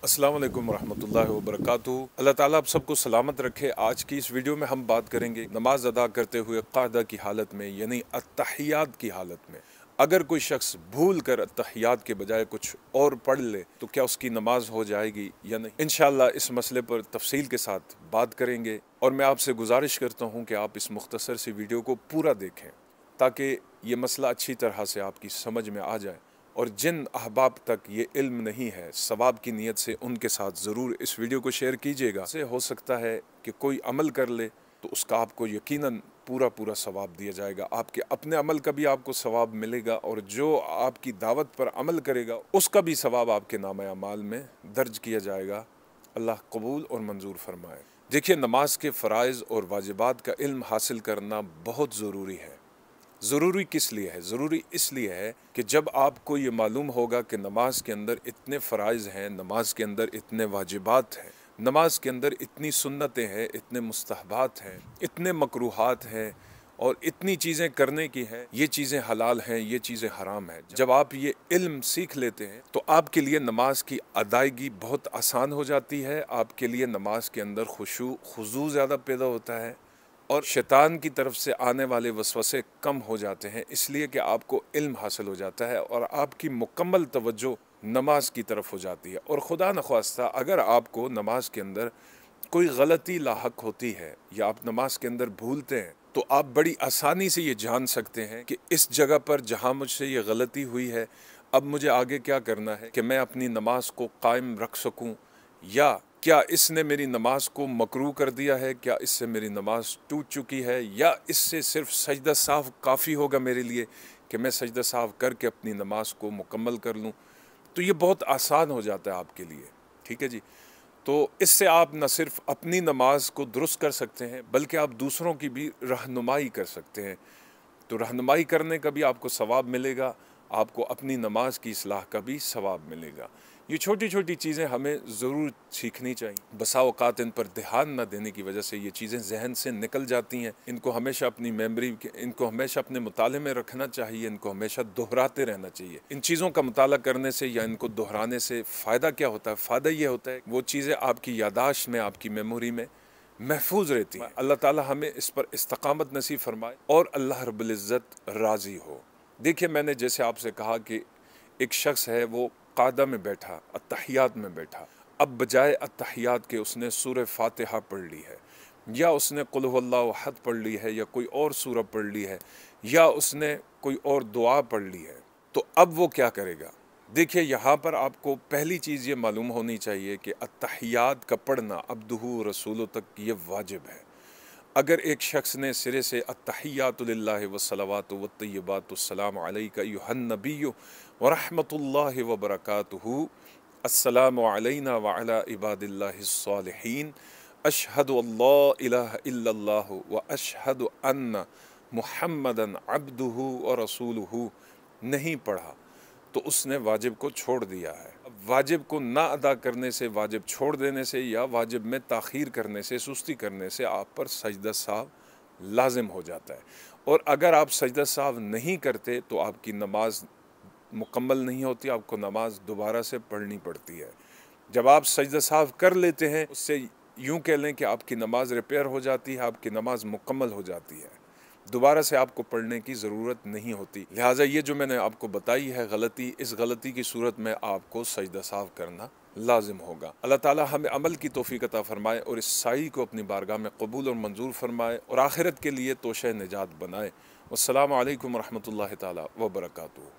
अस्सलाम वालेकुम रहमतुल्लाहि व बरकातुहू। अल्लाह ताला आप सबको सलामत रखे। आज की इस वीडियो में हम बात करेंगे नमाज अदा करते हुए क़ादा की हालत में, यानी अत्तहियात की हालत में अगर कोई शख्स भूल कर अत्तहियात के बजाय कुछ और पढ़ ले तो क्या उसकी नमाज हो जाएगी या नहीं। इंशाअल्लाह इस मसले पर तफसील के साथ बात करेंगे और मैं आपसे गुजारिश करता हूँ कि आप इस मुख्तसर सी वीडियो को पूरा देखें ताकि ये मसला अच्छी तरह से आपकी समझ में आ जाए, और जिन अहबाब तक ये इल्म नहीं है सवाब की नीयत से उनके साथ ज़रूर इस वीडियो को शेयर कीजिएगा। इससे हो सकता है कि कोई अमल कर ले तो उसका आपको यकीनन पूरा सवाब दिया जाएगा। आपके अपने अमल का भी आपको सवाब मिलेगा और जो आपकी दावत पर अमल करेगा उसका भी सवाब आपके नामे अमाल में दर्ज किया जाएगा। अल्लाह कबूल और मंजूर फरमाए। देखिए, नमाज के फ़राइज़ और वाजिबात का इल्म हासिल करना बहुत ज़रूरी है। ज़रूरी किस लिए है? ज़रूरी इसलिए है कि जब आपको ये मालूम होगा कि नमाज के अंदर इतने फ़राइज़ हैं, नमाज के अंदर इतने वाजिबात हैं, नमाज के अंदर इतनी सुन्नतें हैं, इतने मुस्तहबात हैं, इतने मकरूहात हैं और इतनी चीज़ें करने की हैं, ये चीज़ें हलाल हैं, ये चीज़ें हराम हैं। जब आप ये इल्म सीख लेते हैं तो आपके लिए नमाज की अदायगी बहुत आसान हो जाती है। आपके लिए नमाज के अंदर खुशू खुजू ज़्यादा पैदा होता है और शैतान की तरफ से आने वाले वसवसे कम हो जाते हैं, इसलिए कि आपको इल्म हासिल हो जाता है और आपकी मुकम्मल तवज्जो नमाज की तरफ हो जाती है। और खुदा नख्वास्ता अगर आपको नमाज के अंदर कोई गलती लाहक होती है या आप नमाज के अंदर भूलते हैं तो आप बड़ी आसानी से ये जान सकते हैं कि इस जगह पर जहाँ मुझसे ये गलती हुई है अब मुझे आगे क्या करना है कि मैं अपनी नमाज को कायम रख सकूँ, या क्या इसने मेरी नमाज को मकरू कर दिया है, क्या इससे मेरी नमाज टूट चुकी है, या इससे सिर्फ सजदा साफ काफ़ी होगा मेरे लिए कि मैं सजदा साफ करके अपनी नमाज को मुकम्मल कर लूँ। तो ये बहुत आसान हो जाता है आपके लिए। ठीक है जी। तो इससे आप न सिर्फ अपनी नमाज को दुरुस्त कर सकते हैं बल्कि आप दूसरों की भी रहनुमाई कर सकते हैं। तो रहनुमाई करने का भी आपको सवाब मिलेगा, आपको अपनी नमाज की इस्लाह का भी सवाब मिलेगा। ये छोटी छोटी चीज़ें हमें ज़रूर सीखनी चाहिए। बसा औक़ात इन पर ध्यान न देने की वजह से ये चीज़ें जहन से निकल जाती हैं। इनको हमेशा अपनी मेमोरी इनको हमेशा अपने मुताले में रखना चाहिए, इनको हमेशा दोहराते रहना चाहिए। इन चीज़ों का मुताला करने से या इनको दोहराने से फ़ायदा क्या होता है? फ़ायदा ये होता है वो चीज़ें आपकी यादाश्त में, आपकी मेमोरी में महफूज रहती है। अल्लाह ताला हमें इस पर इस्तकामत नसीब फरमाए और अल्लाह रब्बुल इज़्ज़त राज़ी हो। देखिए, मैंने जैसे आपसे कहा कि एक शख्स है वो क़ादा में बैठा, अत्तहियात में बैठा, अब बजाय अत्तहियात के उसने सूरह फातिहा पढ़ ली है, या उसने कुल हुवल्लाहु अहद पढ़ ली है, या कोई और सूरह पढ़ ली है, या उसने कोई और दुआ पढ़ ली है, तो अब वो क्या करेगा? देखिए, यहाँ पर आपको पहली चीज़ ये मालूम होनी चाहिए कि अत्तहियात का पढ़ना अब्दुहु रसूलु तक ये वाजिब है। अगर एक शख्स ने सिरे से अत्तहियातु लिल्लाहि वस्सलावातु वत्तय्यिबातु अस्सलामु अलैका अय्युहन नबिय्यु व रहमतुल्लाहि व बरकातुहू अस्सलामु अलैना व अला इबादिल्लाहिस सालिहीन अशहदु अल्ला इलाहा इल्लल्लाहु व अशहदु अन्ना मुहम्मदन अब्दुहु व रसूलुहू नहीं पढ़ा तो उसने वाजिब को छोड़ दिया है। अब वाजिब को ना अदा करने से, वाजिब छोड़ देने से या वाजिब में ताख़ीर करने से, सुस्ती करने से आप पर सजदा साव लाजिम हो जाता है। और अगर आप सजदा साव नहीं करते तो आपकी नमाज मुकम्मल नहीं होती, आपको नमाज दोबारा से पढ़नी पड़ती है। जब आप सजदा साव कर लेते हैं उससे यूँ कह लें कि आपकी नमाज रिपेयर हो जाती है, आपकी नमाज मुकम्मल हो जाती है, दोबारा से आपको पढ़ने की ज़रूरत नहीं होती। लिहाजा ये जो मैंने आपको बताई है गलती, इस गलती की सूरत में आपको सजदा साफ करना लाजिम होगा। अल्लाह ताला हमें अमल की तौफीक अता फरमाए और इस साई को अपनी बारगाह में कबूल और मंजूर फरमाए और आखिरत के लिए तोशे निजात बनाए। वस्सलामु अलैकुम रहमतुल्लाहि ताला व बरकातुहू।